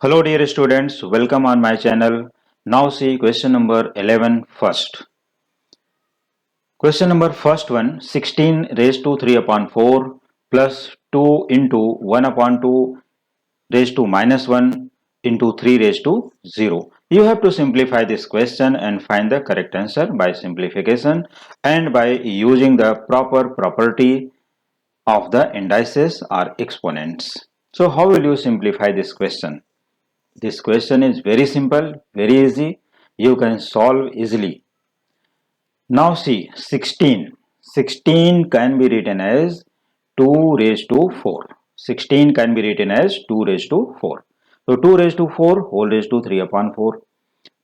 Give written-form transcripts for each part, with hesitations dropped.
Hello dear students, welcome on my channel. Now see question number 11 first. Question number first one, 16 raised to 3 upon 4 plus 2 into 1 upon 2 raised to minus 1 into 3 raised to 0. You have to simplify this question and find the correct answer by simplification and by using the proper property of the indices or exponents. So how will you simplify this question? This question is very simple, very easy. You can solve easily. Now see, 16. 16 can be written as 2 raised to 4. 16 can be written as 2 raised to 4. So 2 raised to 4 whole raised to 3 upon 4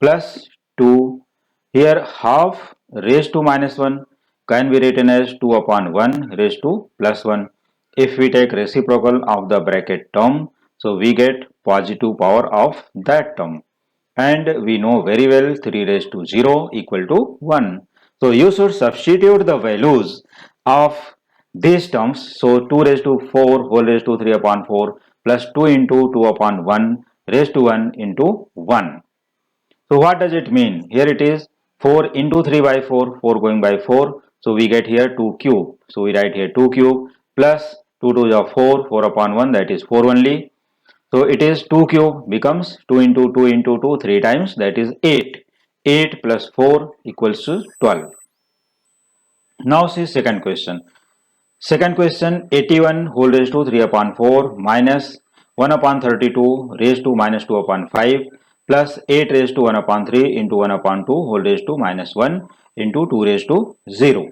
plus 2. Here half raised to minus 1 can be written as 2 upon 1 raised to plus 1. If we take reciprocal of the bracket term, so we get positive power of that term. And we know very well 3 raised to 0 equal to 1. So you should substitute the values of these terms. So 2 raised to 4 whole raised to 3 upon 4 plus 2 into 2 upon 1 raised to 1 into 1. So what does it mean? Here it is 4 into 3 by 4, 4 going by 4. So we get here 2 cube. So we write here 2 cube plus 2 to the 4, 4 upon 1, that is 4 only. So it is 2 cube becomes 2 into 2 into 2, 3 times, that is 8. 8 plus 4 equals to 12. Now see second question. Second question, 81 whole raised to 3 upon 4 minus 1 upon 32 raised to minus 2 upon 5 plus 8 raised to 1 upon 3 into 1 upon 2 whole raised to minus 1 into 2 raised to 0.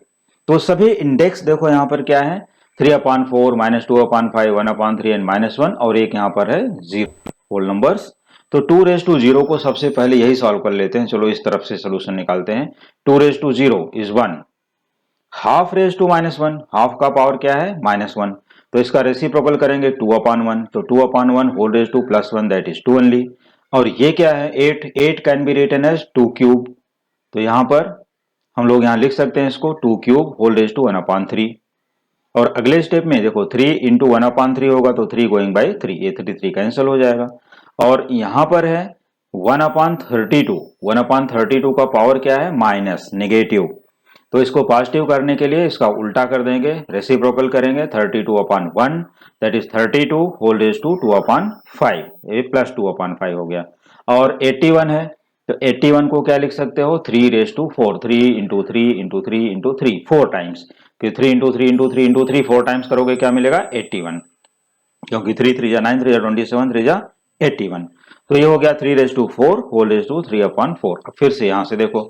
तो सभी index देखो यहाँ पर क्या है, 3 upon 4 minus 2 upon 5 1 upon 3 and minus 1 और एक यहाँ पर है 0 होल नंबर्स. तो 2 raised to 0 को सबसे पहले यही सॉल्व कर लेते हैं. चलो इस तरफ से सोल्यूशन निकालते हैं. 2 raised to 0 is 1. Half raise to minus 1, half का पावर क्या है माइनस 1. तो इसका रेसिप्रोकल करेंगे 2 upon 1, तो 2 upon 1 whole raise to plus 1, that is 2 only. और ये क्या है 8, 8 can be written as 2 cube. तो यहां पर हम लोग यहां लिख सकते हैं इसको 2 cube whole raise to 1 upon 3. और अगले स्टेप में देखो 3 इंटू 1 upon 3 होगा तो 3 गोइंग बाई 3, ये 3 कैंसिल हो जाएगा. और यहां पर है 1 upon 32, 1 upon 32 का पावर क्या है माइनस नेगेटिव. तो इसको पॉजिटिव करने के लिए इसका उल्टा कर देंगे, रेसिप्रोकल करेंगे 32 upon 1, that is 32 whole raise to 2 upon 5, ये प्लस 2 upon 5 हो गया. और 81 है तो 81 को क्या लिख सकते हो 3 raise to 4, 3 into 3 into 3 into 3, 4 times. फिर 3 इंटू 3 इंटू 3 इंटू 3 4 टाइम्स करोगे क्या मिलेगा 81, क्योंकि 3 3 जा 9, 3 जा 27, 3 जा 81. तो ये हो गया 3 raise to 4 whole raise to 3 upon 4. अब फिर से यहां से देखो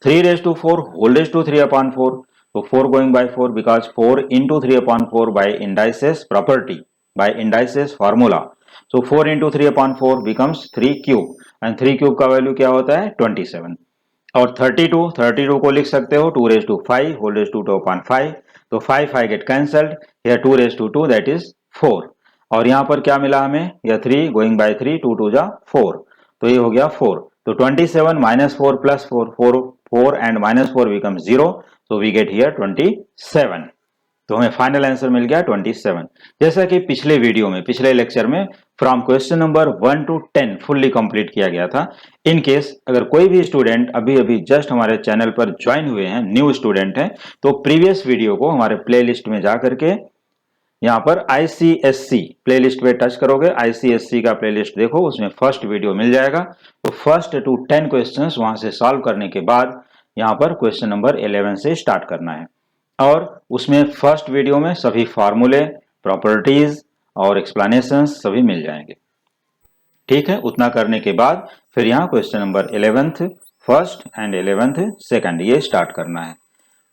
3 raise to 4 whole raise to 3 upon 4, तो 4 going by 4 because 4 into 3 upon 4 by indices property, by indices formula. So 4 into 3 upon 4 becomes 3 cube and 3 cube का वैल्यू क्या होता है 27. और 32 को लिख सकते हो 2 raise to 5 whole raise to 2 upon 5, तो 5 गेट कैंसल्ड, यह 2 रेज टू 2 दैट इज 4. और यहां पर क्या मिला हमें, यह 3 गोइंग बाय 3, 2 2 जा 4, तो ये हो गया 4. तो 27 minus 4 plus 4, 4 and minus 4 become 0, so we get here 27. तो हमें फाइनल आंसर मिल गया 27. जैसा कि पिछले वीडियो में, पिछले लेक्चर में from question number 1 to 10 fully complete किया गया था. इन केस अगर कोई भी स्टूडेंट अभी अभी जस्ट हमारे चैनल पर ज्वाइन हुए हैं, न्यू स्टूडेंट हैं, तो प्रीवियस वीडियो को हमारे प्लेलिस्ट में जाकर के यहाँ पर ICSC प्लेलिस्ट पे टच करोगे, ICSC का प्लेलिस्ट देखो, उसमें फर्स्ट वीडियो मिल जाएगा. तो फर्स्ट टू 10 क्वेश्चंस वहां से सॉल्व करने के बाद यहाँ पर क्वेश्चन नंबर 11 से स्टार्ट करना है. और उसमें फर्स्ट वीडियो में सभी फार्मूले, प्रॉपर्टीज और एक्सप्लेनेशंस सभी मिल जाएंगे. ठीक है, उतना करने के बाद फिर यहाँ question number 11th first and 11th second ये स्टार्ट करना है.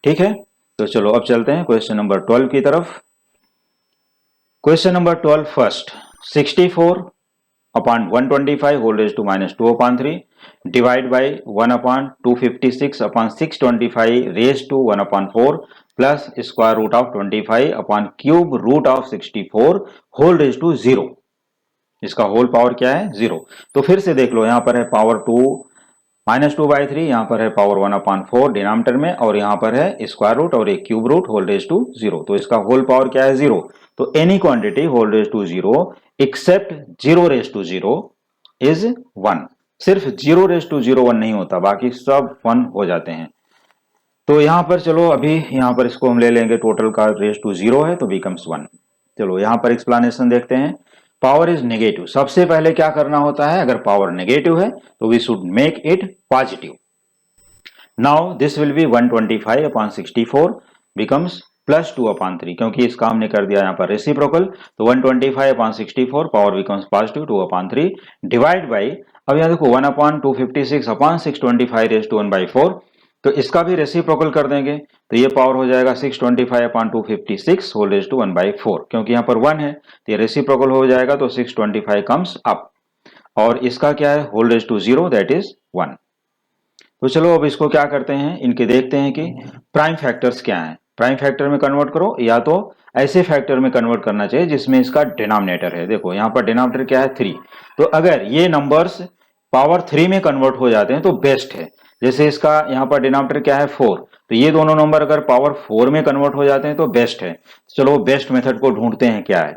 ठीक है, तो चलो अब चलते हैं क्वेश्चन नंबर 12 की तरफ. Question number 12 first, 64 upon 125 whole raised to minus 2 upon 3 divide by 1 upon 256 upon 625 raised to 1 upon 4 plus square root of 25 upon cube root of 64 whole raised to 0. इसका होल पावर क्या है 0. तो फिर से देख लो, यहाँ पर है पावर 2 माइनस 2 बाई 3, यहाँ पर है पावर 1 upon 4 डिनोमिनेटर में, और यहाँ पर है स्क्वायर रूट और एक cube root whole raise to 0. तो इसका होल पावर क्या है 0. तो any quantity whole raise to 0 except 0 raise to 0 is 1। सिर्फ 0 रेज टू 0 1 नहीं होता, बाकी सब 1 हो जाते हैं। तो यहां पर चलो अभी यहां पर इसको हम ले लेंगे, टोटल का रेज टू 0 है तो बिकम्स 1। चलो यहां पर एक्सप्लेनेशन देखते हैं। पावर इज नेगेटिव, सबसे पहले क्या करना होता है, अगर पावर नेगेटिव है तो we should make it positive. Now this will be 125 upon 64 becomes plus 2 upon 3, क्योंकि इसका हमने कर दिया यहाँ पर रेसिप्रोकल, तो 125 upon 64 power becomes positive 2 upon 3 divide by, अब यहाँ देखो 1 अपॉन 256 अपॉन 625 रेज टू 1/4, तो इसका भी रेसिप्रोकल कर देंगे तो ये पावर हो जाएगा 625 अपॉन 256 होल रेज टू 1/4, क्योंकि यहाँ पर 1 है तो ये रेसिप्रोकल हो जाएगा तो 625 कम्स अप, और इसका क्या है whole raise to 0 that is 1। तो चलो अब इसको क्या करते हैं, इनके देखते हैं कि प्राइम फैक्टर्स क्या हैं। प्राइम फैक्टर में कन्वर्ट करो या तो ऐसे फैक्टर में कन्वर्ट करना चाहिए जिसमें इसका डिनोमिनेटर है। देखो यहाँ पर डिनोमिनेटर क्या है 3, तो अगर ये नंबर्स पावर 3 में कन्वर्ट हो जाते हैं तो बेस्ट है। जैसे इसका यहाँ पर डिनोमिनेटर क्या है 4, तो ये दोनों नंबर अगर पावर 4 में कन्वर्ट हो जाते हैं तो बेस्ट है। चलो बेस्ट मेथड को ढूंढते हैं क्या है।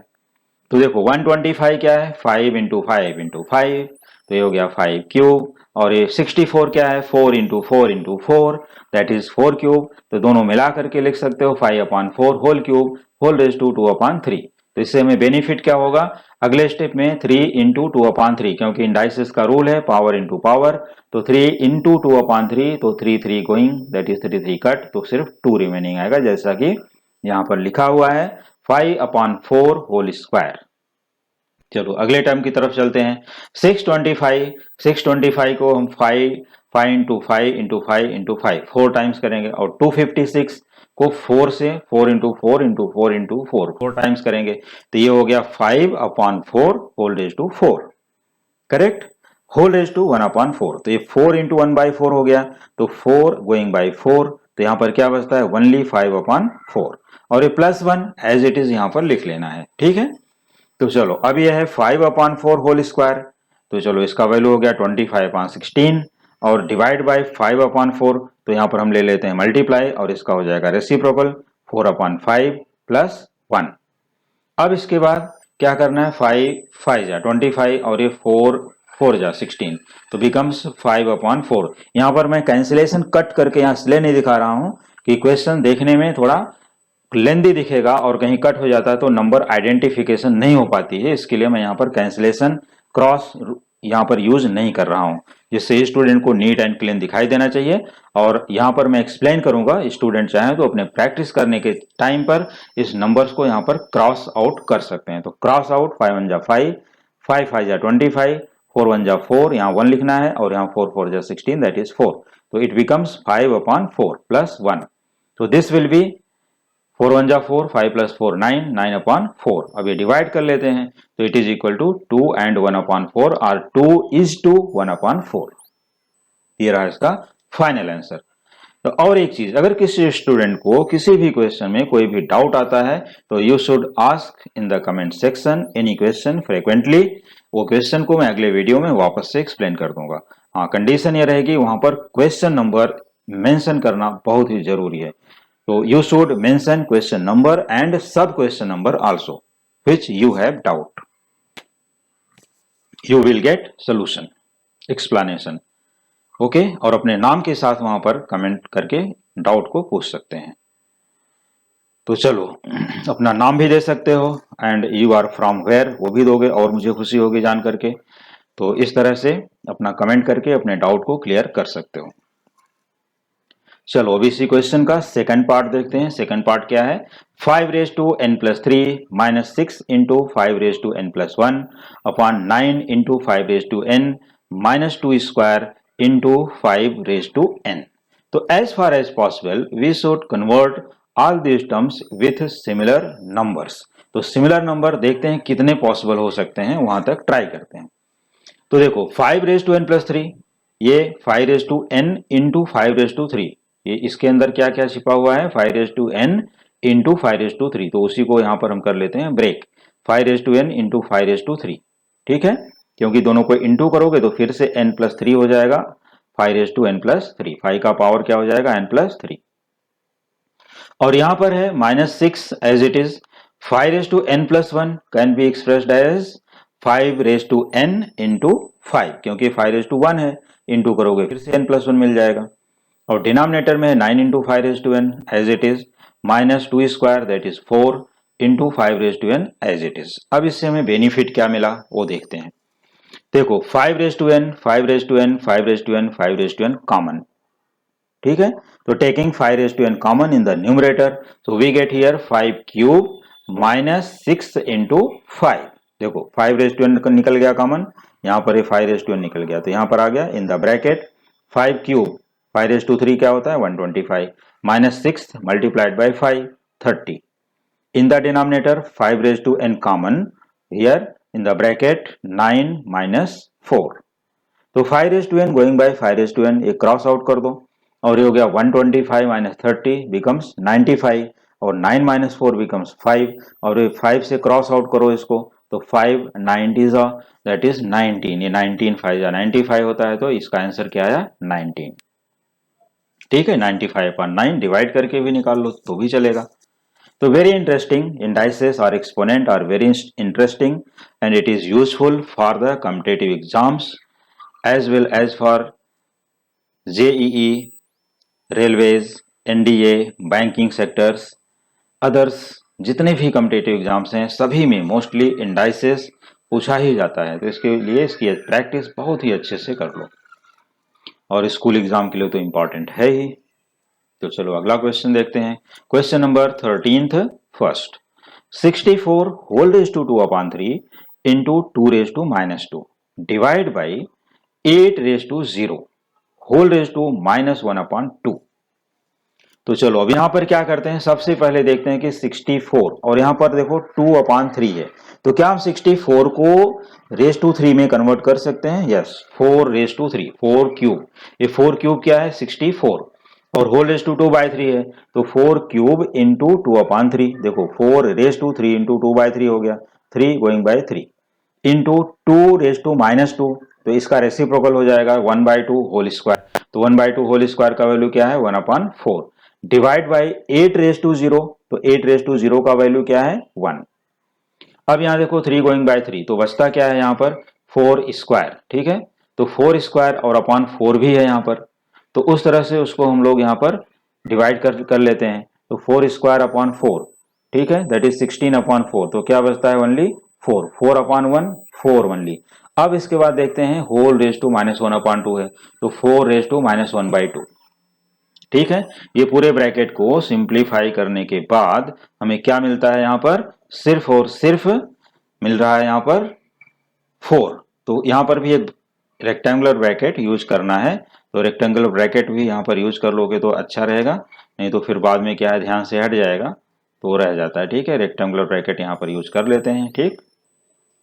तो देखो 125 क्या है 5 इंटू 5 इंटू 5, तो ये हो गया 5 क्यूब, और ये 64 क्या है 4 into 4 into 4 that is 4 cube, तो दोनों मिला करके लिख सकते हो 5 upon 4 whole cube whole raise to 2 upon 3। तो इससे हमें बेनिफिट क्या होगा, अगले स्टेप में 3 इंटू 2 अपॉन 3, क्योंकि इंडाइसिस का रूल है पावर इंटू पावर, तो 3 इंटू 2 अपॉन 3, तो 3 गोइंग दैट इज 3 कट, तो सिर्फ 2 रिमेनिंग आएगा, जैसा कि यहाँ पर लिखा हुआ है 5 अपॉन 4 होल स्क्वायर। चलो अगले टर्म की तरफ चलते हैं। 625 को हम 5 इंटू 5 इंटू 5 इंटू 5 4 टाइम्स करेंगे, और 256 को 4 से 4 इंटू 4 इंटू 4 इंटू 4 टाइम्स करेंगे, तो ये हो गया 5 upon 4 whole raise to 4, correct, whole raise to 1 upon 4, तो ये 4 इंटू 1/4 हो गया, तो 4 गोइंग बाई 4, तो यहां पर क्या बचता है ओनली 5 अपॉन 4, और ये प्लस 1 एज इट इज यहां पर लिख लेना है, ठीक है। तो चलो अब यह है 5 अपॉन 4 होल स्क्वायर, तो चलो इसका वैल्यू हो गया 25 अपॉन 16, और डिवाइड बाई 5 अपॉन 4, तो यहां पर हम ले लेते हैं मल्टीप्लाई, और इसका हो जाएगा रेसिप्रोकल 4 अपॉन 5 प्लस 1। अब इसके बाद क्या करना है 5 5 जा 25, और ये 4 जा 16, तो बिकम्स 5 अपॉन 4। यहां पर मैं कैंसिलेशन कट करके यहां इसलिए नहीं दिखा रहा हूं कि क्वेश्चन देखने में थोड़ा लेंदी दिखेगा और कहीं कट हो जाता है तो नंबर आइडेंटिफिकेशन नहीं हो पाती है, इसके लिए मैं यहाँ पर कैंसिलेशन क्रॉस यहाँ पर यूज नहीं कर रहा हूँ, जिससे स्टूडेंट को नीट एंड क्लीन दिखाई देना चाहिए। और यहाँ पर मैं एक्सप्लेन करूंगा, स्टूडेंट चाहे तो अपने प्रैक्टिस करने के टाइम पर इस नंबर्स को यहाँ पर क्रॉस आउट कर सकते हैं। तो क्रॉस आउट 5 1 जा 5, 5 5 जा 25, 4 1 जा 4, यहाँ 1 लिखना है, और यहाँ 4 4 जा 16 दैट इज 4, तो इट बिकम्स 5 अपॉन 4 प्लस 1, तो दिस विल बी 4 1 जा 4, 5 प्लस 4 9, 9 अपॉन 4। अब ये डिवाइड कर लेते हैं, तो it is equal to 2 and 1 upon 4, और 2 इज टू 1 अपॉन 4। ये रहा इसका फाइनल आंसर। तो और एक चीज, अगर किसी स्टूडेंट को किसी भी क्वेश्चन में कोई भी डाउट आता है तो you should ask in the comment section any question frequently, वो क्वेश्चन को मैं अगले वीडियो में वापस से एक्सप्लेन कर दूंगा। हाँ, कंडीशन ये रहेगी वहां पर क्वेश्चन नंबर मेंशन करना बहुत ही जरूरी है। So you should mention question number and sub question number also, which you have doubt. You will get solution, explanation. Okay? और अपने नाम के साथ वहां पर कमेंट करके डाउट को पूछ सकते हैं। तो चलो अपना नाम भी दे सकते हो and you are from where वो भी दोगे और मुझे खुशी होगी जान करके। तो इस तरह से अपना कमेंट करके अपने डाउट को क्लियर कर सकते हो। चलो अभी इसी क्वेश्चन का सेकंड पार्ट देखते हैं। सेकंड पार्ट क्या है, 5 raise to n plus 3 minus 6 into 5 raise to n plus 1 upon 9 into 5 raise to n minus 2 square into 5 raise to n। तो as far as possible we should convert all these terms with similar numbers. तो similar number देखते हैं कितने possible हो सकते हैं, वहां तक ट्राई करते हैं। तो देखो 5 रेज टू n प्लस 3, ये 5 raise to n into 5 raise to 3, ये इसके अंदर क्या क्या छिपा हुआ है 5 raise to n into 5 raise to 3, तो उसी को यहां पर हम कर लेते हैं break, 5 raise to n into 5 raise to 3, ठीक है, क्योंकि दोनों को इंटू करोगे तो फिर से n प्लस 3 हो जाएगा, 5 रेज टू n प्लस 3, 5 का पावर क्या हो जाएगा n प्लस 3। और यहां पर है minus 6 as it is, 5 raise to n plus 1 can be expressed as 5 raise to n into 5, क्योंकि 5 रेज टू 1 है, इंटू करोगे फिर से n प्लस 1 मिल जाएगा। और डिनोमिनेटर में है 9 into 5 raise to n as it is, minus 2 square that is 4 into 5 raise to n as it is. अब इससे हमें बेनिफिट क्या मिला वो देखते हैं। देखो 5 raise to n, 5 raise to n, 5 raise to n, 5 raise to n common, ठीक है। तो taking 5 raise to n common in the numerator, so we get here 5 cube minus 6 into 5। देखो 5 रेज टू n निकल गया common, यहाँ पर ये 5 raise to n निकल गया, तो यहाँ पर आ गया in the bracket 5 cube, 5 raise to 3 क्या होता है 125, minus 6 multiplied by 5 30। In the denominator 5 raised to n common, here in the bracket 9 minus 4। तो 5 raised to n going by 5 raised to n, ये क्रॉस आउट कर दो और ये हो गया 125 minus 30 becomes 95 और 9 minus 4 becomes 5 और ये 5 से क्रॉस आउट करो इसको, तो 5 90s that is 19, ये 19 5 या 95 होता है, तो इसका आंसर क्या आया 19। ठीक है, 95/9 डिवाइड करके भी निकाल लो तो भी चलेगा। So very interesting, indices or exponent are very interesting and it is useful for the competitive exams as well as for JEE, railways, NDA, banking sectors, others। जितने भी competitive exams हैं सभी में मोस्टली indices पूछा ही जाता है, तो इसके लिए इसकी प्रैक्टिस बहुत ही अच्छे से कर लो और स्कूल एग्जाम के लिए तो इम्पॉर्टेंट है ही। तो चलो अगला क्वेश्चन देखते हैं। Question number 13 first, 64 whole raise to 2/3 into 2 raise to -2 divide by 8 raise to 0 whole raise to -1/2। तो चलो अब यहां पर क्या करते हैं, सबसे पहले देखते हैं कि 64 और यहां पर देखो 2/3 है, तो क्या हम 64 को रेज टू 3 में कन्वर्ट कर सकते हैं? यस, 4 रेज टू 3, 4 क्यूब, ये 4 क्यूब क्या है 64 और होल रेज टू 2/3 है, तो 4 क्यूब इंटू 2/3। देखो 4 रेज टू 3 इंटू 2/3 हो गया, 3 going by 3 into 2 raise to -2, तो इसका रेसिप्रोकल हो जाएगा 1/2 होल स्क्वायर, तो 1/2 होल स्क्वायर का वैल्यू क्या है 1/4 डिवाइड बाई 8 रेज टू 0, तो 8 रेज टू 0 का वैल्यू क्या है 1। अब यहां देखो 3 गोइंग बाय 3, तो बचता क्या है यहाँ पर 4 स्क्वायर, ठीक है, तो 4 स्क्वायर और अपॉन 4 भी है यहाँ पर, तो उस तरह से उसको हम लोग यहाँ पर डिवाइड कर लेते हैं, तो 4 स्क्वायर अपॉन 4, ठीक है, दैट इज 16/4, तो क्या बचता है ओनली 4, 4/1 4 ओनली। अब इसके बाद देखते हैं होल रेज टू -1/2 है, तो 4 रेज टू -1/2, ठीक है। ये पूरे ब्रैकेट को सिंप्लीफाई करने के बाद हमें क्या मिलता है यहाँ पर, सिर्फ और सिर्फ मिल रहा है यहाँ पर 4। तो यहाँ पर भी एक रेक्टेंगुलर ब्रैकेट यूज करना है, तो रेक्टेंगुलर ब्रैकेट भी यहाँ पर यूज कर लोगे तो अच्छा रहेगा, नहीं तो फिर बाद में क्या है ध्यान से हट जाएगा तो रह जाता है, ठीक है। रेक्टेंगुलर ब्रैकेट यहाँ पर यूज कर लेते हैं, ठीक,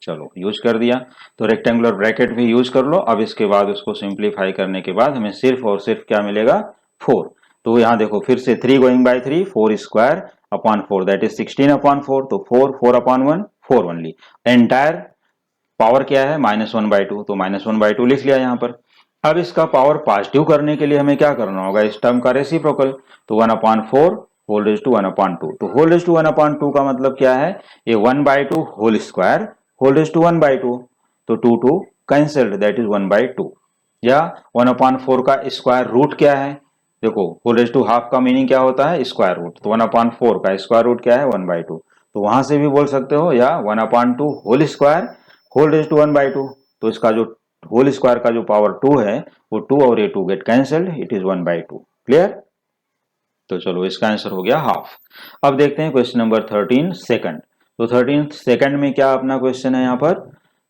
चलो यूज कर दिया, तो रेक्टेंगुलर ब्रैकेट भी यूज कर लो। अब इसके बाद उसको सिंप्लीफाई करने के बाद हमें सिर्फ और सिर्फ क्या मिलेगा 4, तो यहाँ देखो फिर से 3 going by 3, 4 square upon 4 that is 16/4, तो 4 4/1 4 ओनली, एंटायर पावर क्या है -1/2, तो -1/2 लिख लिया यहाँ पर। अब इसका पावर पॉजिटिव करने के लिए हमें क्या करना होगा, इस टर्म का रेसिप्रोकल, तो 1/4 होल रेज टू 1/2, तो होल रेज टू 1/2 का मतलब क्या है, ये 1/2 whole square whole raise to 1/2, तो 2 2 कैंसल्ड दैट इज 1/2, या 1/4 का स्क्वायर रूट क्या है, देखो होल रेज टू हाफ का मीनिंग क्या होता है स्क्वायर रूट, तो 1/4 का स्क्वायर रूट क्या है 1/2, तो वहां से भी बोल सकते हो, या 1/2 whole square whole raise to 1/2, तो इसका जो होल स्क्वायर का जो पावर 2 है वो 2 और ये 2 get cancelled, it is 1/2, clear. तो चलो इसका आंसर हो गया हाफ। अब देखते हैं क्वेश्चन नंबर 13 सेकंड, तो 13 सेकंड में क्या अपना क्वेश्चन है यहाँ पर,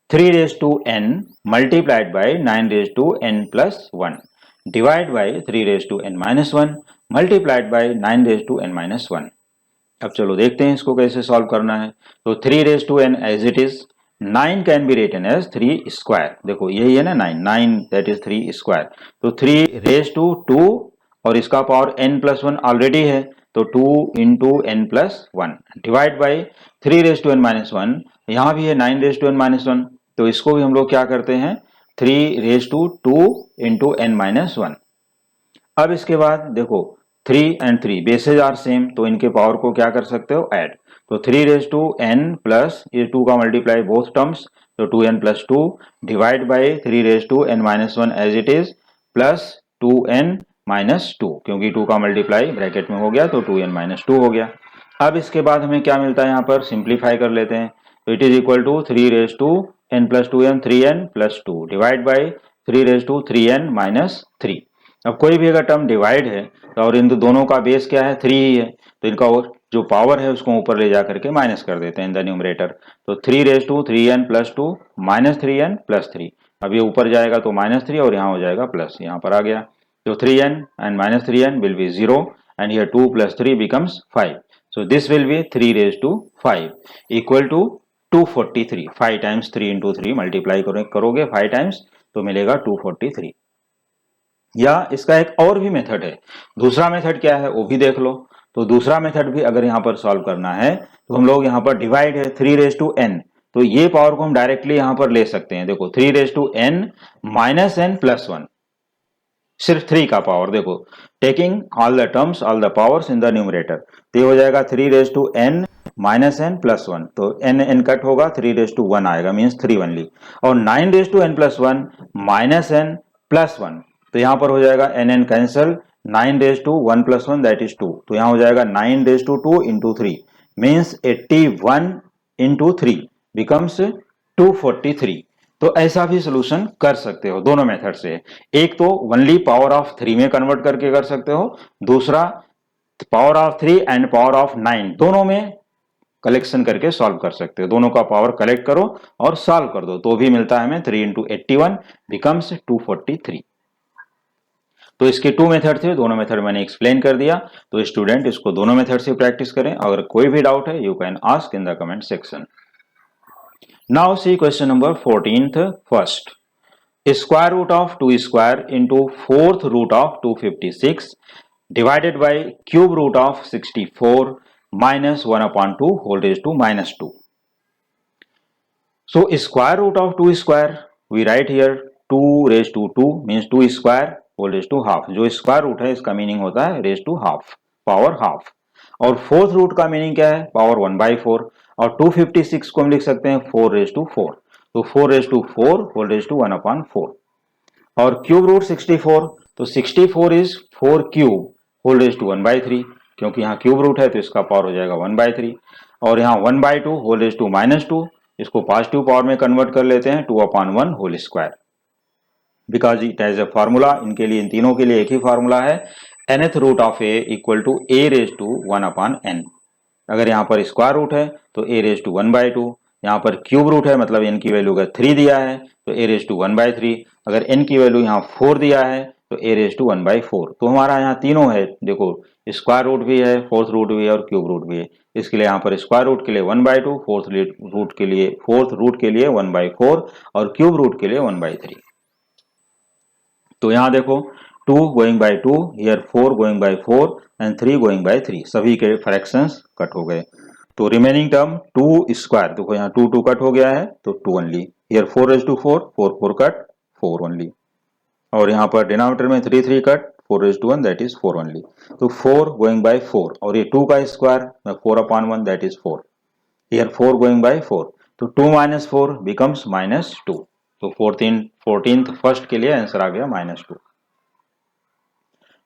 3 raise to n multiplied by 9 raise to n plus 1 divide by 3 raise to n minus 1 multiplied by 9 raise to n minus 1। अब चलो देखते हैं इसको कैसे सॉल्व करना है, तो 3 raise to n as it is, 9 can be written as 3 square, देखो यही है ना 9 दैट इज 3 स्क्वायर, तो 3 रेज टू 2 और इसका पावर n प्लस 1 ऑलरेडी है, तो 2 into n plus 1 divide by 3 raise to n minus 1, यहाँ भी है 9 रेज टू n माइनस 1, तो इसको भी हम लोग क्या करते हैं 3 raise to 2 into n minus 1। अब इसके बाद देखो 3 एंड 3 बेसेज आर सेम, तो इनके पावर को क्या कर सकते हो ऐड, तो 3 रेज टू n प्लस ये 2 का मल्टीप्लाई बोथ टर्म्स, तो 2n plus 2 divide by 3 raise to n minus 1 as it is plus 2n minus 2, क्योंकि 2 का मल्टीप्लाई ब्रैकेट में हो गया तो 2n माइनस 2 हो गया। अब इसके बाद हमें क्या मिलता है, यहाँ पर सिंप्लीफाई कर लेते हैं, तो it is equal to 3 raise to n plus 2n 3n plus 2 divide by 3 raise to 3n minus 3। अब कोई भी अगर टर्म डिवाइड है और इन दोनों का बेस क्या है 3 ही है, तो इनका जो पावर है उसको ऊपर ले जा करके माइनस कर देते हैं इन द न्यूमरेटर। तो 3 raise to 3n plus 2 minus 3n plus 3, अब ये ऊपर जाएगा तो माइनस 3 और यहाँ हो जाएगा प्लस, यहाँ पर आ गया। तो 3n and minus 3n will be 0 and here 2 plus 3 becomes 5। So this will be 3 raise to 5 equal to 243। 5 times 3 into 3 multiply करोगे 5 टाइम्स तो मिलेगा 243। या इसका एक और भी मेथड है, दूसरा मेथड क्या है वो भी देख लो। तो दूसरा मेथड भी अगर यहाँ पर सॉल्व करना है तो हम लोग यहाँ पर डिवाइड है 3 रेज टू n, तो ये पावर को हम डायरेक्टली यहाँ पर ले सकते हैं। देखो 3 raise to n minus n plus 1, सिर्फ 3 का पावर, देखो taking all the terms all the powers in the numerator, तो ये हो जाएगा 3 raise to n minus n plus 1, तो n कट होगा 3 रेज टू 1 आएगा, मीन्स 3 ओनली। और 9 raise to n plus 1 minus n plus 1, तो यहां पर हो जाएगा n cancel, 9 raise to 1 plus 1 that is 2, तो यहां हो जाएगा 9 raise to 2 into 3 means 81 into 3 becomes 243। तो ऐसा भी सोल्यूशन कर सकते हो दोनों मेथड से, एक तो ओनली पावर ऑफ 3 में कन्वर्ट करके कर सकते हो, दूसरा power of 3 and power of 9 दोनों में कलेक्शन करके सॉल्व कर सकते हो। दोनों का पावर कलेक्ट करो और सॉल्व कर दो तो भी मिलता है हमें 3 इंटू 81 बिकम्स 243। तो इसके 2 मेथड थे, दोनों मेथड मैंने एक्सप्लेन कर दिया, तो स्टूडेंट इसको दोनों मेथड से प्रैक्टिस करें। अगर कोई भी डाउट है you can ask in the comment section. Now see question number 14th first, square root of 2 square into fourth root of 256 divided by cube root of 64 minus 1 upon 2 whole raised to minus 2. So square root of 2 square we write here 2 raised to 2 means 2 square whole raised to half। जो square root है इसका meaning होता है raised to half, power half. और fourth root का meaning क्या है, power 1/4। और 256 को हम लिख सकते हैं 4 raised to 4, तो 4 raised to 4 whole raised to 1 upon 4। और क्यूब रूट 64, तो 64 is 4 cube whole raise to 1/3, क्योंकि यहाँ क्यूब रूट है तो इसका पावर हो जाएगा 1/3। और यहाँ 1/2 होल रेज टू -2, इसको पॉजिटिव पावर में कन्वर्ट कर लेते हैं 2/1 whole square, because it has a formula. इनके लिए, इन तीनों के लिए एक ही फार्मूला है, nth root of a equal to a raise to 1/n। अगर यहाँ पर स्क्वायर रूट है तो a रेज टू 1/2, यहाँ पर क्यूब रूट है मतलब n की वैल्यू अगर 3 दिया है तो a रेज टू 1/3, अगर n की वैल्यू यहाँ 4 दिया है तो a रेज टू 1/4। तो हमारा यहाँ तीनों है, देखो स्क्वायर रूट भी है, फोर्थ रूट भी है और क्यूब रूट भी है। इसके लिए यहाँ पर स्क्वायर रूट के लिए 1/2, फोर्थ रूट के लिए 1/4 और क्यूब रूट के लिए 1/3। तो यहाँ देखो 2 going by 2, here 4 going by 4 and 3 going by 3, सभी के फ्रैक्शंस कट हो गए। तो रिमेनिंग टर्म 2 स्क्वायर, देखो यहाँ 2 कट हो गया है तो 2 only, here 4 raise to 4, 4 cut 4 only. और यहाँ पर डिनोमिनेटर में 3 cut 4 raise to 1 that is 4 only. तो 4 गोइंग बाय 4 और ये 2 का square 4/1 that is 4, here 4 going by 4, तो 2 - 4 बिकम्स -2। तो 14th फर्स्ट के लिए आंसर आ गया -2।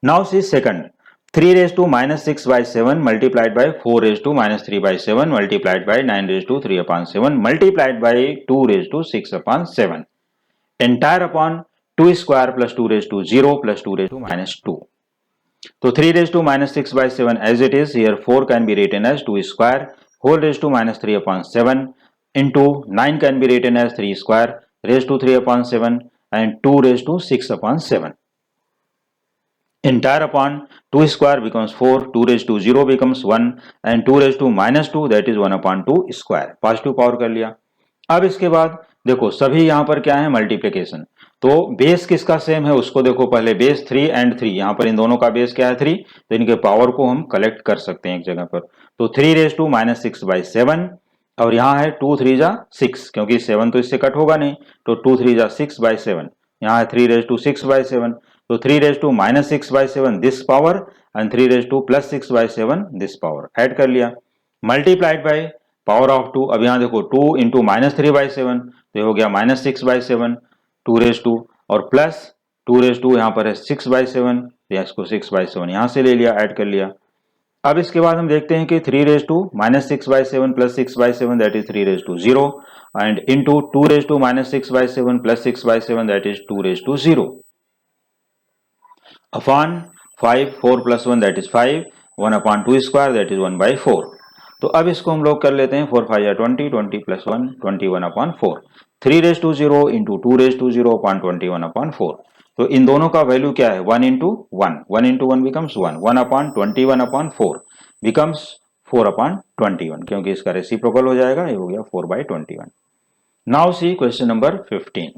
Now see second, 3 raise to -6/7 multiplied by 4 raise to -3/7 multiplied by 9 raise to 3/7 multiplied by 2 raise to 6/7 entire upon 2 square plus 2 raise to 0 plus 2 raise to -2। तो 3 raise to -6/7 as it is, here 4 can be written as 2 square whole raise to -3/7 into 9 can be written as 3 square raised to 3/7 and 2 raised to 6/7. Entire upon 2 square becomes 4, 2 raised to 0 becomes 1 and 2 raised to -2 that is 1/2 square. Positive power कर लिया। अब इसके बाद देखो सभी यहाँ पर क्या है, मल्टीप्लिकेशन। तो बेस किसका सेम है उसको देखो, पहले बेस 3 and 3, यहाँ पर इन दोनों का बेस क्या है 3, तो इनके पावर को हम कलेक्ट कर सकते हैं एक जगह पर। तो 3 रेज टू -6/7 और यहाँ है 2 3 जा 6, क्योंकि 7 तो इससे कट होगा नहीं, तो 2 3 जा 6/7, यहाँ है 3 रेज टू 6/7, तो 3 raise to -6/7 this power and 3 raise to +6/7 this power add कर लिया, मल्टीप्लाइड बाय पावर ऑफ 2। अब यहाँ देखो 2 इंटू -3/7, तो ये हो गया -6/7 2 और प्लस 2 यहाँ पर है 6/7, या इसको 6/7 यहाँ से ले लिया, ऐड कर लिया। अब इसके बाद हम देखते हैं कि 3 - 6/7 plus 6/7 that is 3 and into 2 - 6/7 plus 6/7 that is 2 upon 5 4 + 1 that is 5 1 upon 2 square that is 1/4। तो अब इसको हम लोग कर लेते हैं 4 5 या 20 20 + 1 21 अपॉन 4 3 इंटू 2 अपॉन 21 अपॉन 4। तो इन दोनों का वैल्यू क्या है 1 into 1 becomes 1 upon 21 upon 4 becomes 4 upon 21, क्योंकि इसका रेसिप्रोकल हो जाएगा, ये हो गया 4/21। Now see question number 15।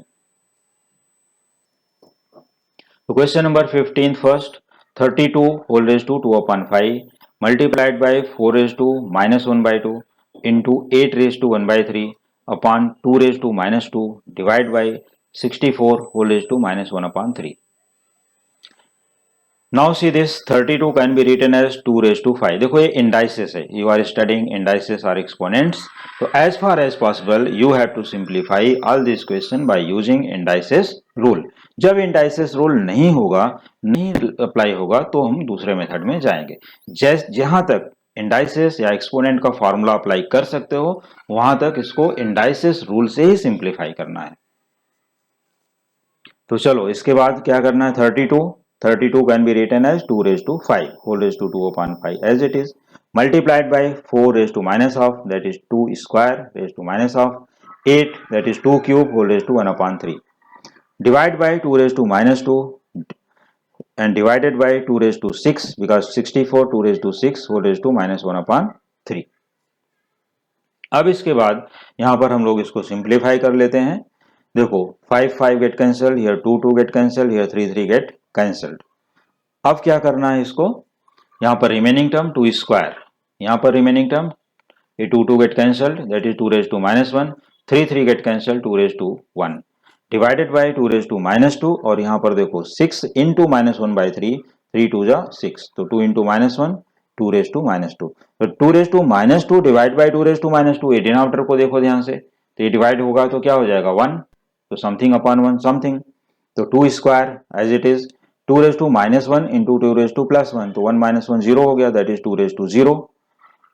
तो question number 15 first 32 whole raise to 2 upon 5 multiplied by 4 raise to -1/2 into 8 raise to 1/3 upon 2 raise to -2 divide by 64 whole raise to -1 upon 3। Now see this 32 can be written as 2 raised to 5। देखो ये indices है, you are studying indices or exponents, तो as far as possible you have to simplify all this question by using indices rule। जब indices rule नहीं होगा, नहीं apply होगा, तो हम दूसरे मेथड में जाएंगे। जहां तक indices या exponent का फॉर्मूला अप्लाई कर सकते हो, वहां तक इसको indices rule से ही सिंप्लीफाई करना है। तो चलो इसके बाद क्या करना है, 32 can be written as 2 raised to 5 whole raised to 2 upon 5 as it is, multiplied by 4 raised to -half that is 2 square raised to -half 8 that is 2 cube whole raised to 1 upon 3, divide by 2 raised to -2 and divided by 2 raised to 6 because 64 2 raised to 6 whole raised to -1 upon 3। अब इसके बाद यहां पर हम लोग इसको simplify कर लेते हैं। देखो 5 5 get cancel, here 2 2 get cancel, here 3 3 get cancelled. अब क्या करना है इसको, यहां पर रिमेनिंग टर्म 2 स्क्वायर, यहां पर रिमेनिंग टर्म ये 2 2 get cancelled that is 2 raise to -1 3 3 get cancel 2 raise to 1 divided by 2 raise to -2 और यहां पर देखो 6 इंटू -1/3 3 2 जा 6 तो 2 इंटू -1 2 रेज टू -2 तो 2 raise to -2 divide by 2 raise to -2 ये डिनोमिनेटर को देखो ध्यान से, तो ये डिवाइड होगा तो क्या हो जाएगा 1, तो समथिंग अपॉन 1 समथिंग, तो 2 square as it is 2 raise to -1 into 2 raise to +1 तो 1 - 1 0 हो गया दैट इज 2 रेज टू 0,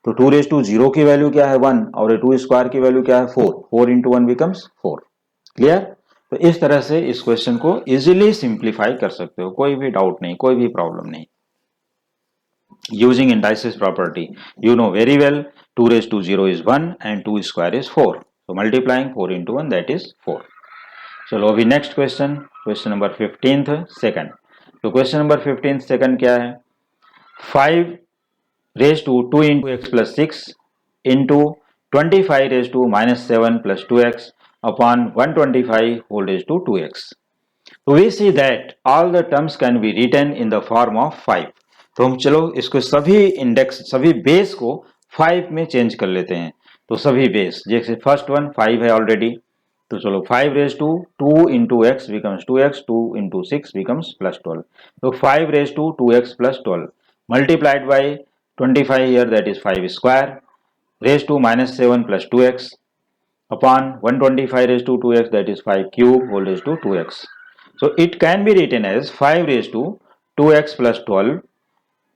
तो 2 रेज टू 0 की वैल्यू क्या है 1 और 2 स्क्वायर की वैल्यू क्या है 4, 4 इंटू 1 बिकम्स 4। क्लियर? तो इस तरह से इस क्वेश्चन को इजीली सिंप्लीफाई कर सकते हो, कोई भी डाउट नहीं, कोई भी प्रॉब्लम नहीं। Using indices property you know very well 2 raised to 0 is 1 and 2 square is 4, so multiplying 4 into 1 that is 4। चलो अभी next question, question number 15 second. तो क्वेश्चन नंबर 15 सेकंड क्या है, 5 raise to 2 into x plus 6 into 25 raise to -7 plus 2x upon 125 whole raise to 2x। तो we see that all the terms can be written in the form of 5। तो हम चलो इसको सभी index, सभी base को 5 में चेंज कर लेते हैं। तो सभी बेस, जैसे फर्स्ट वन 5 है ऑलरेडी, तो चलो 5 raise to 2 into x becomes 2x 2 into 6 becomes +12, तो 5 raise to 2x + 12 multiplied by 25 here that is 5 square raised to -7 plus 2x upon 125 raised to 2x that is 5 cube whole raised to 2x. So it can be written as 5 raised to 2x plus 12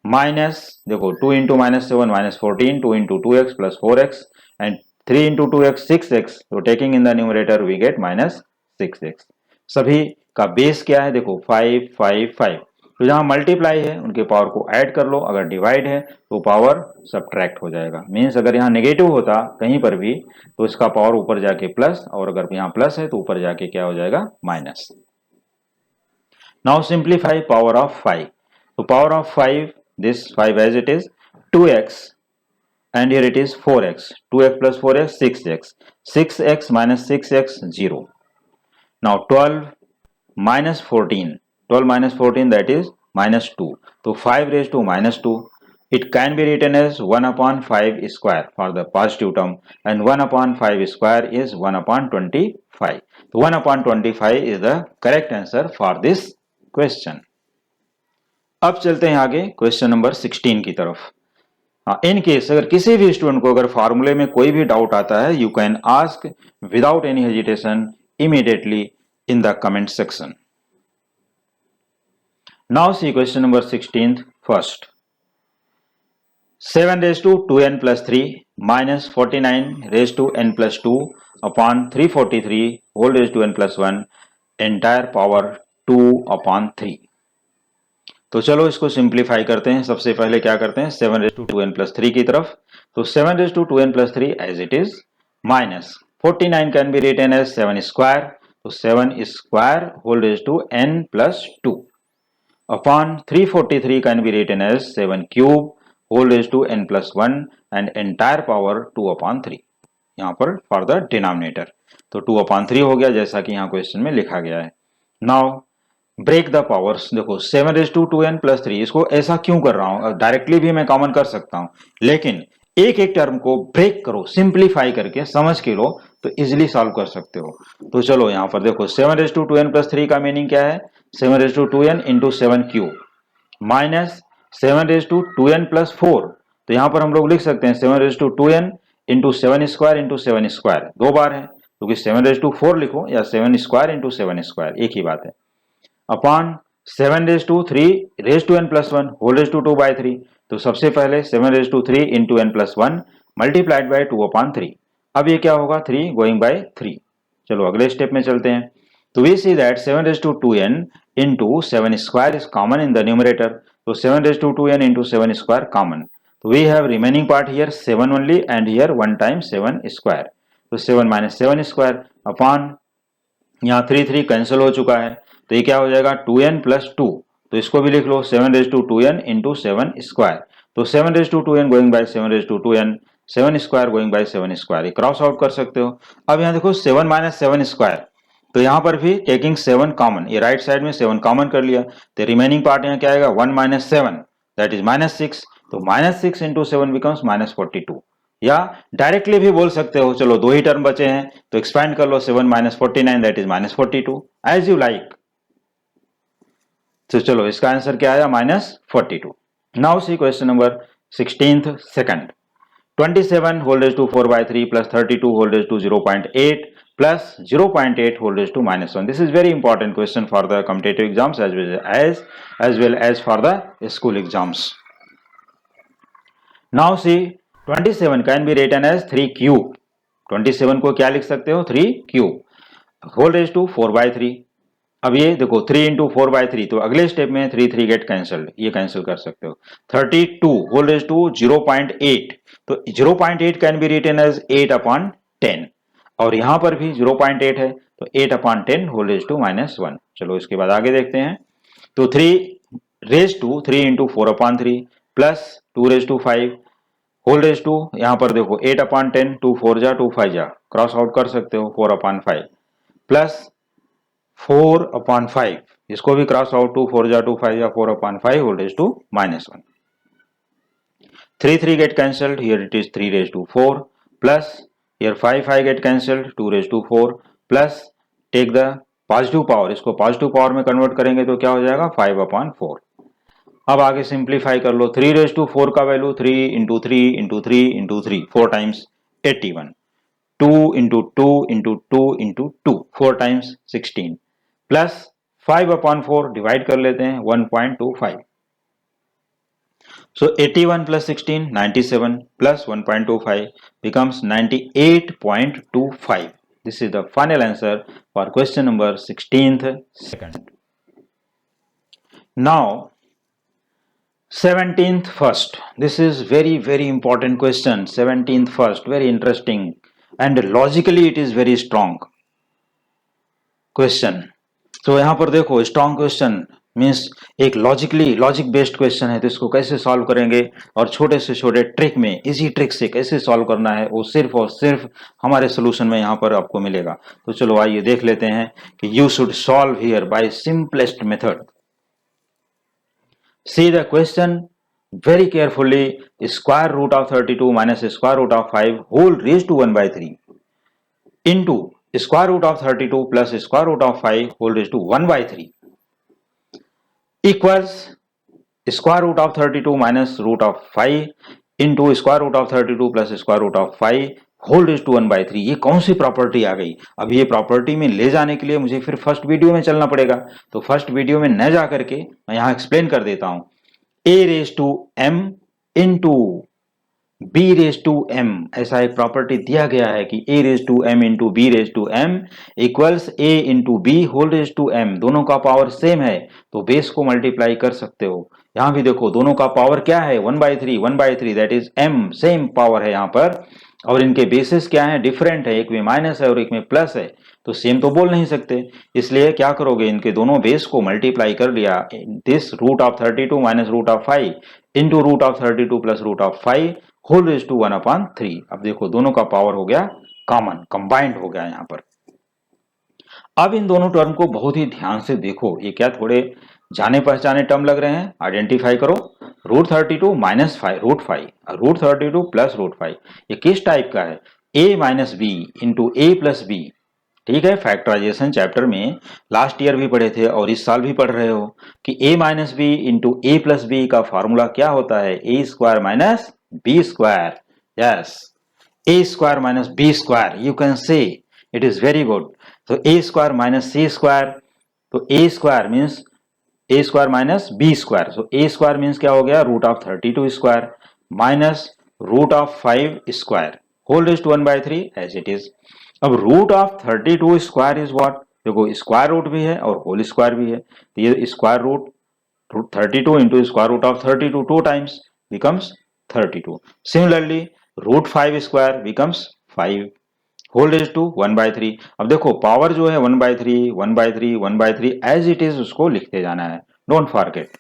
minus, देखो 2 into -7 -14, 2 into 2x plus 4x and 3 into 2x 6x, so taking in the numerator we get -6x। सभी का base क्या है, देखो 5 5 5, तो जहां multiply है उनके पावर को ऐड कर लो, अगर डिवाइड है तो पावर सब्ट्रैक्ट हो जाएगा। मीन्स अगर यहाँ नेगेटिव होता कहीं पर भी तो इसका पावर ऊपर जाके प्लस, और अगर यहाँ प्लस है तो ऊपर जाके क्या हो जाएगा minus. Now simplify power of 5, तो power of 5, this 5 as it is 2x and here it is 4x, 2x plus 4x 6x, 6x minus 6x 0। now 12 minus 14, 12 minus 14 that is -2, तो 5 raised to -2, it can be written as 1 upon 5 square for the positive term and 1 upon 5 square is 1 upon 25, so 1 upon 25 is the correct answer for this question। अब चलते हैं आगे question number 16 की तरफ। In case अगर किसी भी student को अगर फॉर्मूले में कोई भी डाउट आता है, you can ask without any hesitation immediately in the comment section. Now see question number 16th first. 7 raised to 2n plus 3 minus 49 raised to n plus 2 upon 343 whole raised to n plus 1 entire power 2 upon 3. तो चलो इसको simplify करते हैं. सबसे पहले क्या करते हैं, 7 रेज टू 2n प्लस 3 की तरफ. तो 7 raise to 2n plus 3 as it is minus 49 can be written as 7 square. तो 7 square whole raise to n plus 2 upon 343 can be written as 7 cube whole raise to n plus 1 and entire power 2 upon 3. यहाँ पर for the denominator तो 2 upon 3 हो गया जैसा कि यहाँ question में लिखा गया है. Now break the powers. देखो 7 रेज टू 2n प्लस 3, इसको ऐसा क्यों कर रहा हूं, डायरेक्टली भी मैं कॉमन कर सकता हूं, लेकिन एक एक टर्म को ब्रेक करो, सिंप्लीफाई करके समझ के लो तो इजिली सॉल्व कर सकते हो. तो चलो यहां पर देखो 7 रेज टू 2n प्लस 3 का मीनिंग क्या है, 7 raise to 2n into 7 cube minus 7 raise to 2n plus 4. तो यहां पर हम लोग लिख सकते हैं 7 raise to 2n into 7 square into 7 square, दो बार है क्योंकि 7 रेज टू 4 लिखो या 7 स्क्वायर इंटू 7 स्क्वायर एक ही बात है, upon 7 raise to 3 raise to n plus 1 whole raise to 2 by 3. तो सबसे पहले 7 raise to 3 into n plus 1 multiplied by 2 upon 3. अब ये क्या होगा 3 गोइंग बाई 3. चलो अगले स्टेप में चलते हैं. तो we see that 7 raise to 2n into 7 square is common in the numerator. तो 7 raise to 2n into 7 square common. तो we have remaining part here 7 only and here 1 time 7 square. तो 7 minus 7 square upon यहाँ 3 cancel हो चुका है तो ये क्या हो जाएगा 2n प्लस 2. तो इसको भी लिख लो 7 raise to 2n into 7 square. तो 7 raise to 2n going by 7 raise to 2n, 7 square going by 7 square, ये क्रॉस आउट कर सकते हो. अब यहाँ देखो 7 माइनस 7 स्क्वायर, तो यहाँ पर भी टेकिंग 7 कॉमन, ये राइट साइड में 7 कॉमन कर लिया तो रिमेनिंग पार्ट यहाँ क्या आएगा 1 माइनस 7 दैट इज माइनस 6. तो माइनस 6 इंटू 7 बिकम्स माइनस 42. या डायरेक्टली भी बोल सकते हो, चलो दो ही टर्म बचे हैं तो एक्सपैंड कर लो 7 minus 49 that is minus 42, as you like. तो चलो इसका आंसर क्या आया minus 42. Now see question number 16th second. 27 whole raise to 4 by 3 plus 32 whole raise to 0.8 plus 0.8 whole raise to minus 1. This is very important question for the competitive exams as well as for the school exams. Now see 27 can be written as 3 cube. 27 को क्या लिख सकते हो 3 cube whole raise to 4 by 3. अब ये देखो 3 into 4 by 3, तो अगले स्टेप में 3 गेट कैंसल्ड, ये कैंसिल कर सकते हो. 32 होल रेज टू 0.8, तो 0.8 can be written as 8 upon 10 और यहां पर भी 0.8 है तो 8 upon 10 whole raise to minus 1. चलो इसके बाद आगे देखते हैं. तो 3 raise to 3 into 4 upon 3 plus 2 raise to 5 whole raise to, यहां पर देखो 8 अपॉन 10, 2 4 जा 2 5 जा, क्रॉस आउट कर सकते हो 4 अपॉन 5 प्लस 4 अपॉन 5, इसको भी क्रॉस आउट 2 4 जा 2 5 जा 4 upon 5 whole raise to minus 1. 3 get cancelled, here it is 3 raise to 4 plus here 5 get cancelled, 2 raise to 4 plus take the positive power, इसको पॉजिटिव पावर में convert करेंगे तो क्या हो जाएगा 5 अपॉन 4. अब आगे सिंप्लीफाई कर लो. 3 रेज टू 4 का value 3 into 3 into 3 into 3 4 times 81, 2 into 2 into 2 into 2 4 times 16 plus 5 upon 4 divide कर लेते हैं 1.25. So 81 plus 16 97 plus 1.25 becomes 98.25. This is the final answer for question number 16th second. Now 17th first. This is very important question. 17th first, very interesting and logically it is very strong question. तो यहां पर देखो strong question means एक logic based question है, तो इसको कैसे solve करेंगे और छोटे से छोटे ट्रिक में इजी ट्रिक से कैसे सॉल्व करना है वो सिर्फ और सिर्फ हमारे सोल्यूशन में यहां पर आपको मिलेगा. तो चलो आइए देख लेते हैं कि you should solve here bye simplest method. See the question very carefully. Square root of 32 minus square root of 5 whole raised to 1 by 3 into square root of 32 plus square root of 5 whole raised to 1 by 3 equals square root of 32 minus root of 5 into square root of 32 plus square root of 5 whole raise to 1/3। ये कौन सी property आ गई? अब ये property में ले जाने के लिए मुझे फिर फर्स्ट वीडियो में चलना पड़ेगा, तो फर्स्ट वीडियो में न जा करके मैं यहां एक्सप्लेन कर देता हूं। A raise to m into b raise to m, ऐसा एक प्रॉपर्टी दिया गया है कि a raise to m into b raise to m equals a into b whole raise to m. दोनों का पावर सेम है तो बेस को मल्टीप्लाई कर सकते हो। यहां भी देखो दोनों का पावर क्या है, 1/3 that is um, same power है यहां पर। और इनके बेसिस क्या है, डिफरेंट है, एक में माइनस है और एक में प्लस है, तो सेम तो बोल नहीं सकते। इसलिए क्या करोगे, इनके दोनों बेस को मल्टीप्लाई कर लिया। This root of 32 minus root of 5 into root of 32 plus root of 5 whole raise to 1/3। अब देखो दोनों का पावर हो गया कॉमन, कंबाइंड हो गया यहां पर। अब इन दोनों टर्म को बहुत ही ध्यान से देखो, ये क्या थोड़े जाने पहचाने टर्म लग रहे हैं, आइडेंटिफाई करो। Root 32 minus root 5, root 32 plus root 5, ये किस टाइप का है, a minus b into a plus b. ठीक है, फैक्टराइजेशन चैप्टर में लास्ट ईयर भी पढ़े थे और इस साल भी पढ़ रहे हो कि a minus b into a plus b का फॉर्मूला क्या होता है, a square minus b square. Yes, a square minus b square, you can say it is very good. तो a square minus c square, तो a square means a square minus b square, so a square means क्या हो गया, root of 32 square minus root of 5 square whole raise to 1/3 as it is. अब root of 32 square is what, देखो square root भी है और whole square भी है, तो ये स्क्वायर रूट 32 इंटू square root of 32 two times becomes 32। Similarly root 5 square becomes 5 whole raise to 1/3। अब देखो पावर जो है 1/3 1/3 1/3 एज इट इज उसको लिखते जाना है, don't forget.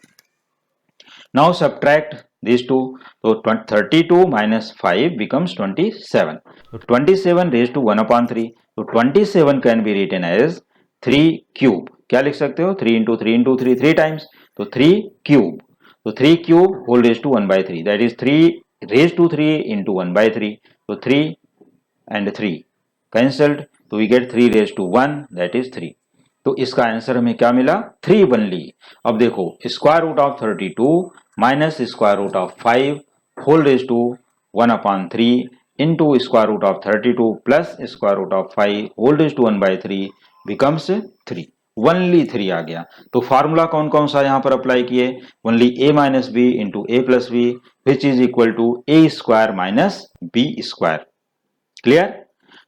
Now subtract this two, तो 32 माइनस 5 बिकम्स 27, तो 27 रेज टू 1/3, तो 27 can be written as 3 cube. क्या लिख सकते हो, 3 इंटू 3 इंटू 3 3 टाइम्स, तो 3 क्यूब, तो 3 cube whole raise to 1/3 that is 3 raise to 3 into 1/3, तो 3 एंड 3 कैंसल्ड, तो we get 3 raise to 1 that is 3। तो इसका आंसर हमें क्या मिला, 3 बनली। अब देखो square root of 32 minus square root of 5 whole raise to 1/3 into square root of 32 plus square root of 5 whole raise to 1/3 becomes 3, only 3 आ गया। तो फार्मूला कौन कौन सा यहां पर अप्लाई किए, only a minus b into a plus b which is equal to a square minus b square. Clear?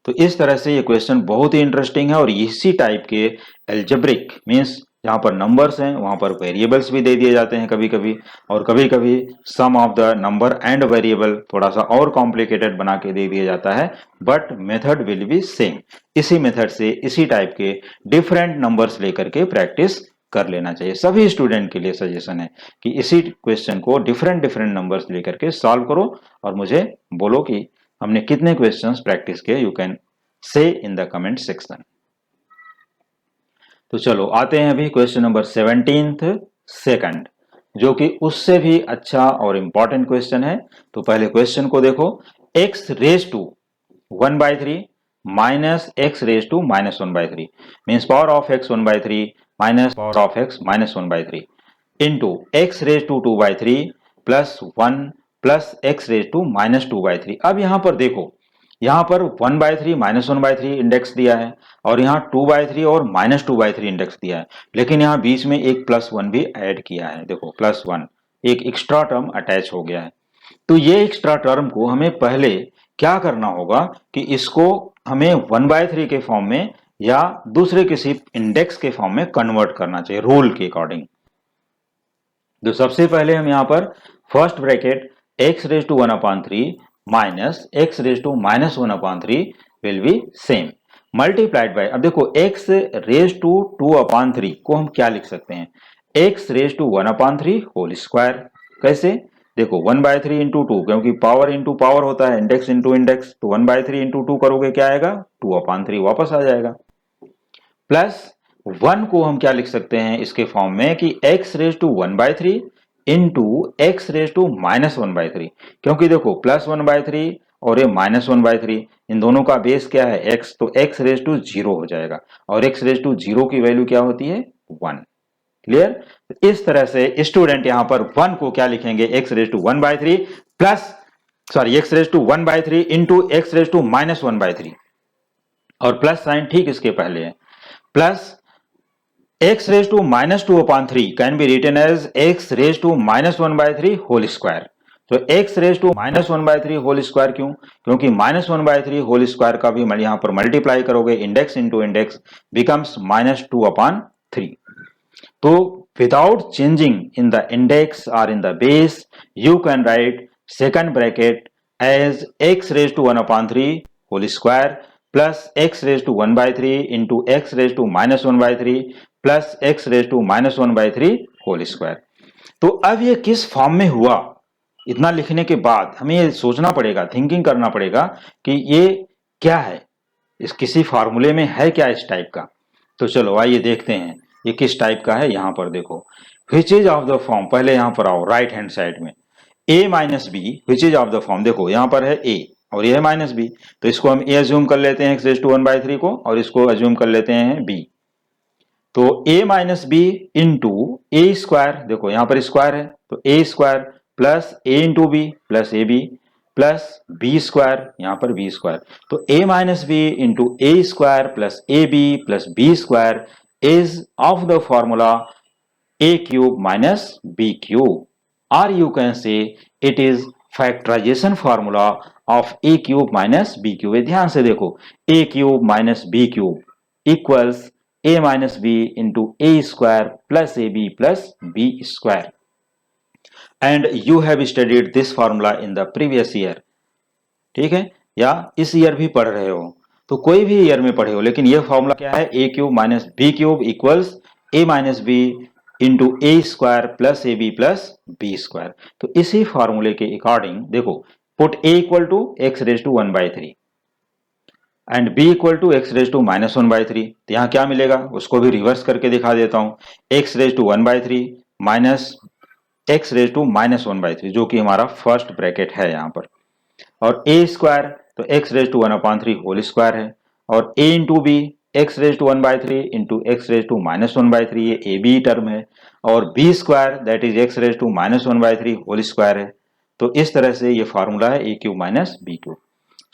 तो इस तरह से ये क्वेश्चन बहुत ही इंटरेस्टिंग है और इसी टाइप के एल्जेब्रिक मीन्स जहां पर नंबर्स हैं वहां पर वेरिएबल्स भी दे दिए जाते हैं कभी कभी, और कभी कभी sum of the number and variable थोड़ा सा और कॉम्प्लिकेटेड बना के दे दिया जाता है, but method will be same. इसी मेथड से इसी टाइप के डिफरेंट नंबर्स लेकर के प्रैक्टिस कर लेना चाहिए। सभी स्टूडेंट के लिए सजेशन है कि इसी क्वेश्चन को डिफरेंट डिफरेंट नंबर्स लेकर के सॉल्व करो और मुझे बोलो कि हमने कितने क्वेश्चंस प्रैक्टिस किए, यू कैन से इन द कमेंट सेक्शन। तो चलो आते हैं अभी क्वेश्चन नंबर 17th सेकंड, जो कि उससे भी अच्छा और इंपॉर्टेंट क्वेश्चन है। तो पहले क्वेश्चन को देखो, x raise to 1/3 minus x raise to minus 1/3 means power of x 1/3 minus power of x minus 1/3 into x raise to 2/3 plus 1 plus x raise to minus 2/3। अब यहां पर देखो, यहां पर 1/3 माइनस 1/3 इंडेक्स दिया है और यहाँ 2/3 और माइनस 2/3 इंडेक्स दिया है, लेकिन यहाँ बीच में एक +1 भी ऐड किया है। देखो +1 एक एक्स्ट्रा टर्म अटैच हो गया है। तो ये एक्स्ट्रा टर्म को हमें पहले क्या करना होगा कि इसको हमें 1/3 के फॉर्म में या दूसरे किसी इंडेक्स के फॉर्म में कन्वर्ट करना चाहिए रूल के अकॉर्डिंग। तो सबसे पहले हम यहाँ पर first bracket x raise to 1/3 minus x raise to minus 1/3 will be same multiplied by, अब देखो x रेज टू 2/3 को हम क्या लिख सकते हैं, x raise to 1/3 whole square. कैसे, देखो 1/3 इंटू 2, क्योंकि पावर इंटू पावर होता है, इंडेक्स इंटू इंडेक्स, तो 1/3 इंटू 2 करोगे क्या आएगा, 2/3 वापस आ जाएगा। प्लस 1 को हम क्या लिख सकते हैं इसके फॉर्म में कि x raise to 1/3 into x raise to minus 1/3, क्योंकि देखो +1/3 और ये -1/3 इन दोनों का बेस क्या है x, तो x रेज टू 0 हो जाएगा और x रेज टू 0 की वैल्यू क्या होती है 1। क्लियर? इस तरह से स्टूडेंट यहां पर 1 को क्या लिखेंगे, x raise to 1/3 plus sorry x raise to 1/3 into x raise to -1/3 और प्लस साइन ठीक इसके पहले है, plus x raised to -2/3 can be written as x raised to -1/3 whole square. तो x raised to -1/3 whole square क्यों? क्योंकि -1/3 whole square का भी यहाँ पर मल्टीप्लाई करोगे, इंडेक्स इंटू इंडेक्स बिकम्स -2/3. तो without changing in the index or in the base, you can write second bracket as x raised to 1/3 whole square plus x raised to 1/3 into x raised to -1/3 plus x raise to -1/3 whole square. तो अब ये किस form में हुआ, इतना लिखने के बाद हमें ये सोचना पड़ेगा, थिंकिंग करना पड़ेगा कि ये क्या है, इस किसी फार्मूले में है क्या इस टाइप का. तो चलो आइए देखते हैं ये किस टाइप का है. यहां पर देखो which is of the form, पहले यहां पर आओ राइट हैंड साइड में, a minus b which is of the form. देखो यहां पर है a और ये है माइनस बी, तो इसको हम a अज्यूम कर लेते हैं x रेज टू 1/3 को, और इसको अज्यूम कर लेते हैं b. तो a minus b into a square, देखो यहां पर स्क्वायर है तो a square plus a into b plus a b plus b square, यहां पर बी स्क्वायर. तो a minus b into a square plus a b plus b square is of the formula a cube minus b cube, और you can say it is factorization formula of a cube minus b cube. ध्यान से देखो a cube minus b cube equals a minus b into a square plus ab plus b square, and you have studied this formula in the previous year. ठीक है, या इस year भी पढ़ रहे हो, तो कोई भी ईयर में पढ़े हो, लेकिन ये फॉर्मूला क्या है, a cube minus b cube equals a minus b into a square plus a b plus b square. तो इसी फॉर्मूले के अकॉर्डिंग देखो put a equal to x raise to 1/3 and b equal to x raise to -1/3. तो यहां क्या मिलेगा उसको भी रिवर्स करके दिखा देता हूं, x raise to 1/3 minus x raise to -1/3 जो कि हमारा फर्स्ट ब्रैकेट है यहां पर, और a स्क्वायर तो x raise to 1/3 whole square है, और a into b x raise to 1/3 into x raise to -1/3 ये ए बी टर्म है, और b square that is x raise to -1/3 whole square है. तो इस तरह से ये फॉर्मूला है a cube minus b cube.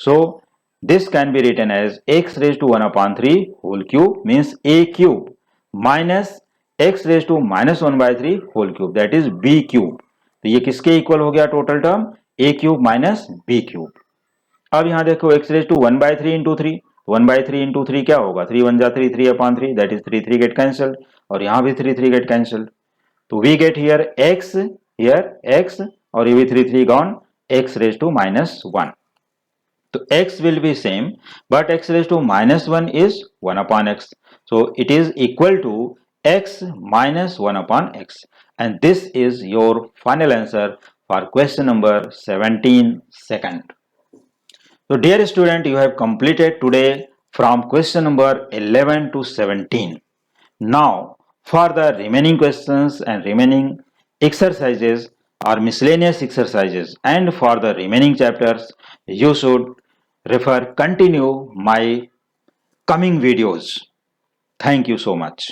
So this can be written as x raised to 1/3 whole cube means a cube minus x raised to -1/3 whole cube that is b cube. तो ये किसके इक्वल हो गया total term, a cube minus b cube. अब यहां देखो x raised to 1/3 into 3, 1/3 into 3 क्या होगा, 3 1 जा 3, 3/3 that is 3 3 get cancelled, और यहां भी 3 3 get cancelled. तो we get here x और ये भी 3 3 gone, x raised to -1. So x will be same, but x raised to -1 is 1/x. So it is equal to x minus 1/x. And this is your final answer for question number 17 second. So dear student, you have completed today from question number 11 to 17. Now for the remaining questions and remaining exercises or miscellaneous exercises, and for the remaining chapters, you should continue my coming videos. Thank you so much.